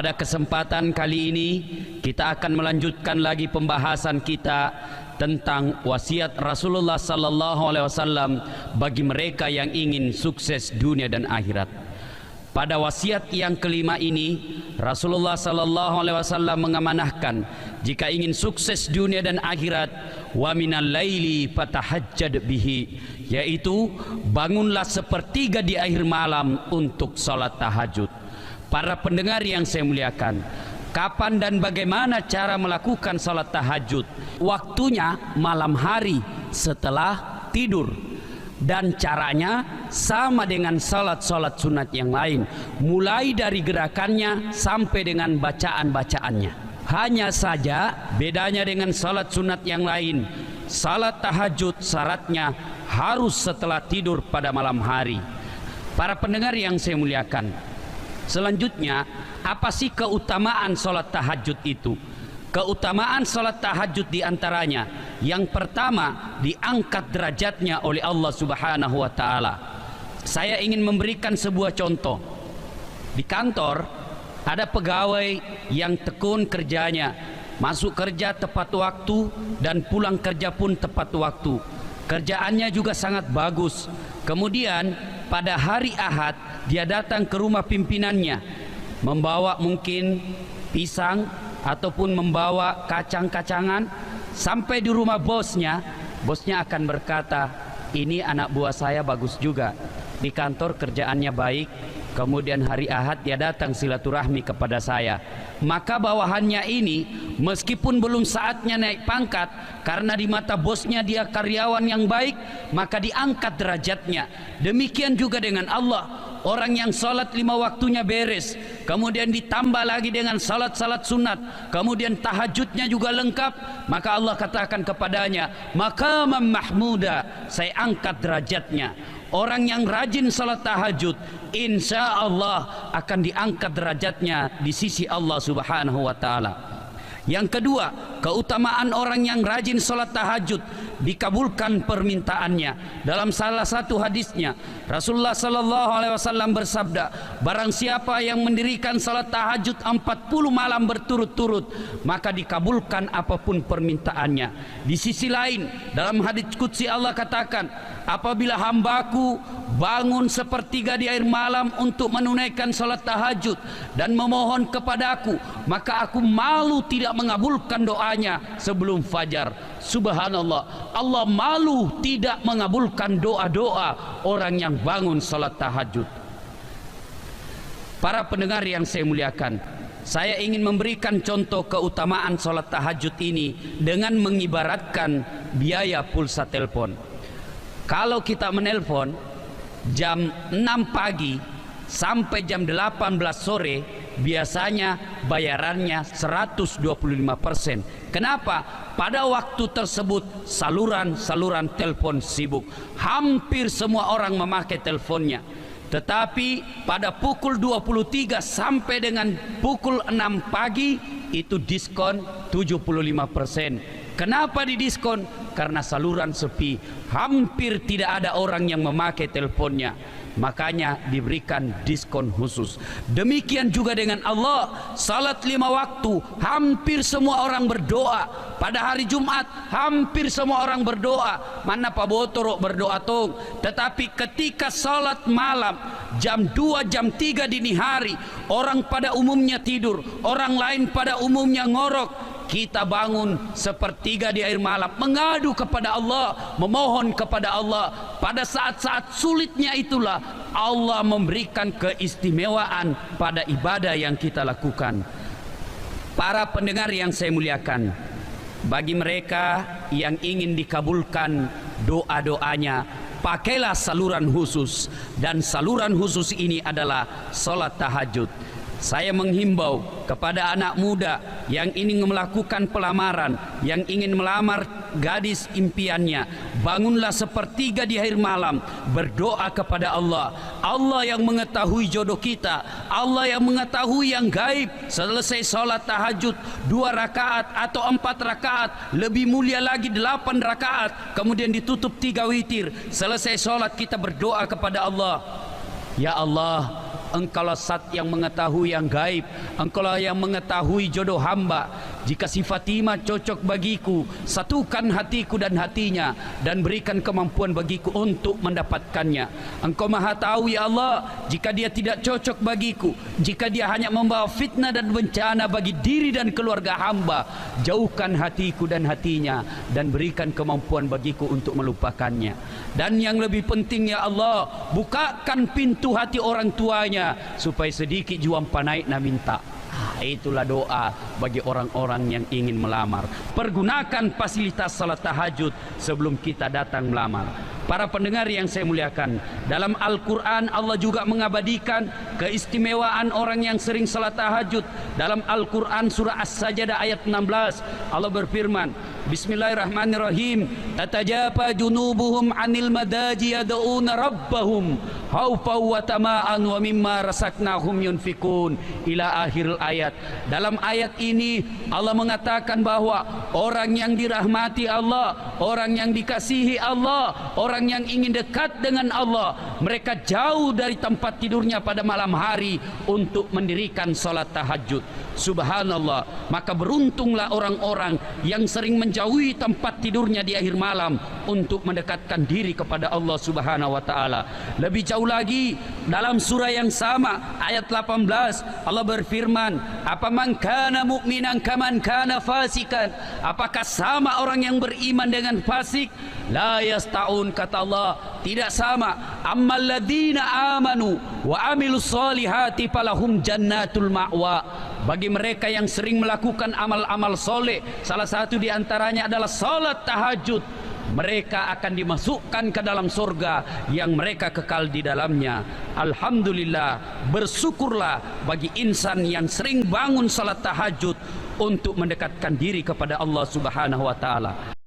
Pada kesempatan kali ini kita akan melanjutkan lagi pembahasan kita tentang wasiat Rasulullah sallallahu alaihi wasallam bagi mereka yang ingin sukses dunia dan akhirat. Pada wasiat yang kelima ini Rasulullah sallallahu alaihi wasallam mengamanahkan jika ingin sukses dunia dan akhirat, wa minal laili fatahajjad bihi, yaitu bangunlah sepertiga di akhir malam untuk salat tahajud. Para pendengar yang saya muliakan, kapan dan bagaimana cara melakukan salat tahajud? Waktunya malam hari setelah tidur, dan caranya sama dengan salat-salat sunat yang lain, mulai dari gerakannya sampai dengan bacaan-bacaannya. Hanya saja bedanya dengan salat sunat yang lain, salat tahajud syaratnya harus setelah tidur pada malam hari. Para pendengar yang saya muliakan, selanjutnya, apa sih keutamaan salat tahajud itu? Keutamaan salat tahajud diantaranya, yang pertama, diangkat derajatnya oleh Allah Subhanahu wa Ta'ala. Saya ingin memberikan sebuah contoh. Di kantor ada pegawai yang tekun kerjanya, masuk kerja tepat waktu dan pulang kerja pun tepat waktu. Kerjaannya juga sangat bagus. Kemudian pada hari Ahad dia datang ke rumah pimpinannya, membawa mungkin pisang ataupun membawa kacang-kacangan. Sampai di rumah bosnya akan berkata, ini anak buah saya bagus juga, di kantor kerjaannya baik, kemudian hari Ahad dia datang silaturahmi kepada saya. Maka bawahannya ini meskipun belum saatnya naik pangkat, karena di mata bosnya dia karyawan yang baik, maka diangkat derajatnya. Demikian juga dengan Allah. Orang yang salat 5 waktunya beres, kemudian ditambah lagi dengan salat-salat sunat, kemudian tahajudnya juga lengkap, maka Allah katakan kepadanya, maqaman mahmuda, saya angkat derajatnya. Orang yang rajin salat tahajud, insya Allah akan diangkat derajatnya di sisi Allah Subhanahu wa Ta'ala. Yang kedua, keutamaan orang yang rajin salat tahajud, dikabulkan permintaannya. Dalam salah satu hadisnya Rasulullah sallallahu alaihi wasallam bersabda, barang siapa yang mendirikan salat tahajud 40 malam berturut-turut, maka dikabulkan apapun permintaannya. Di sisi lain, dalam hadis qudsi Allah katakan, apabila hambaku bangun sepertiga di akhir malam untuk menunaikan salat tahajud dan memohon kepadaku, maka aku malu tidak mengabulkan doanya sebelum fajar. Subhanallah, Allah malu tidak mengabulkan doa-doa orang yang bangun salat tahajud. Para pendengar yang saya muliakan, saya ingin memberikan contoh keutamaan salat tahajud ini dengan mengibaratkan biaya pulsa telepon. Kalau kita menelpon jam 6 pagi sampai jam 18 sore, biasanya bayarannya 125%. Kenapa? Pada waktu tersebut saluran telepon sibuk, hampir semua orang memakai teleponnya. Tetapi pada pukul 23 sampai dengan pukul 6 pagi itu diskon 75%. Kenapa didiskon? Karena saluran sepi, hampir tidak ada orang yang memakai teleponnya, makanya diberikan diskon khusus. Demikian juga dengan Allah, salat 5 waktu hampir semua orang berdoa. Pada hari Jumat hampir semua orang berdoa, mana Pak Botorok berdoa tong. Tetapi ketika salat malam jam 2 jam 3 dini hari, orang pada umumnya tidur, orang lain pada umumnya ngorok, kita bangun sepertiga di akhir malam, mengadu kepada Allah, memohon kepada Allah. Pada saat-saat sulitnya itulah Allah memberikan keistimewaan pada ibadah yang kita lakukan. Para pendengar yang saya muliakan, bagi mereka yang ingin dikabulkan doa-doanya, pakailah saluran khusus, dan saluran khusus ini adalah salat tahajud. Saya menghimbau kepada anak muda yang ingin melakukan pelamaran, yang ingin melamar gadis impiannya, bangunlah sepertiga di akhir malam, berdoa kepada Allah. Allah yang mengetahui jodoh kita, Allah yang mengetahui yang gaib. Selesai sholat tahajud 2 rakaat atau 4 rakaat, lebih mulia lagi 8 rakaat, kemudian ditutup 3 witir. Selesai sholat kita berdoa kepada Allah, ya Allah, Engkaulah Zat yang mengetahui yang gaib, Engkaulah yang mengetahui jodoh hamba. Jika si Fatimah cocok bagiku, satukan hatiku dan hatinya, dan berikan kemampuan bagiku untuk mendapatkannya. Engkau Maha tahu ya Allah, jika dia tidak cocok bagiku, jika dia hanya membawa fitnah dan bencana bagi diri dan keluarga hamba, jauhkan hatiku dan hatinya, dan berikan kemampuan bagiku untuk melupakannya. Dan yang lebih penting ya Allah, bukakan pintu hati orang tuanya supaya sedikit juang panaik na minta. Itulah doa bagi orang-orang yang ingin melamar. Pergunakan fasilitas salat tahajud sebelum kita datang melamar. Para pendengar yang saya muliakan, dalam Al-Quran Allah juga mengabadikan keistimewaan orang yang sering salat tahajud. Dalam Al-Quran surah As-Sajdah ayat 16, Allah berfirman, Bismillahirrahmanirrahim, tatajafa junubuhum anil madaji yad'una rabbahum khaufaw wa tama'an wa mimma razaqnahum yunfikun, ila akhir ayat. Dalam ayat ini Allah mengatakan bahwa orang yang dirahmati Allah, orang yang dikasihi Allah, orang yang ingin dekat dengan Allah, mereka jauh dari tempat tidurnya pada malam hari untuk mendirikan salat tahajud. Subhanallah, maka beruntunglah orang-orang yang sering menjauhi tempat tidurnya di akhir malam untuk mendekatkan diri kepada Allah Subhanahu wa taala. Lebih jauh lagi, dalam surah yang sama ayat 18 Allah berfirman, apaman kana mu'minan kaman kana fasikan, apakah sama orang yang beriman dengan fasik? La yasta'un, kata Allah, tidak sama. Ammal ladzina amanu wa amilus solihati falahum jannatul ma'wa. Bagi mereka yang sering melakukan amal-amal soleh, salah satu di antaranya adalah salat tahajud, mereka akan dimasukkan ke dalam surga yang mereka kekal di dalamnya. Alhamdulillah, bersyukurlah bagi insan yang sering bangun salat tahajud untuk mendekatkan diri kepada Allah Subhanahu wa taala.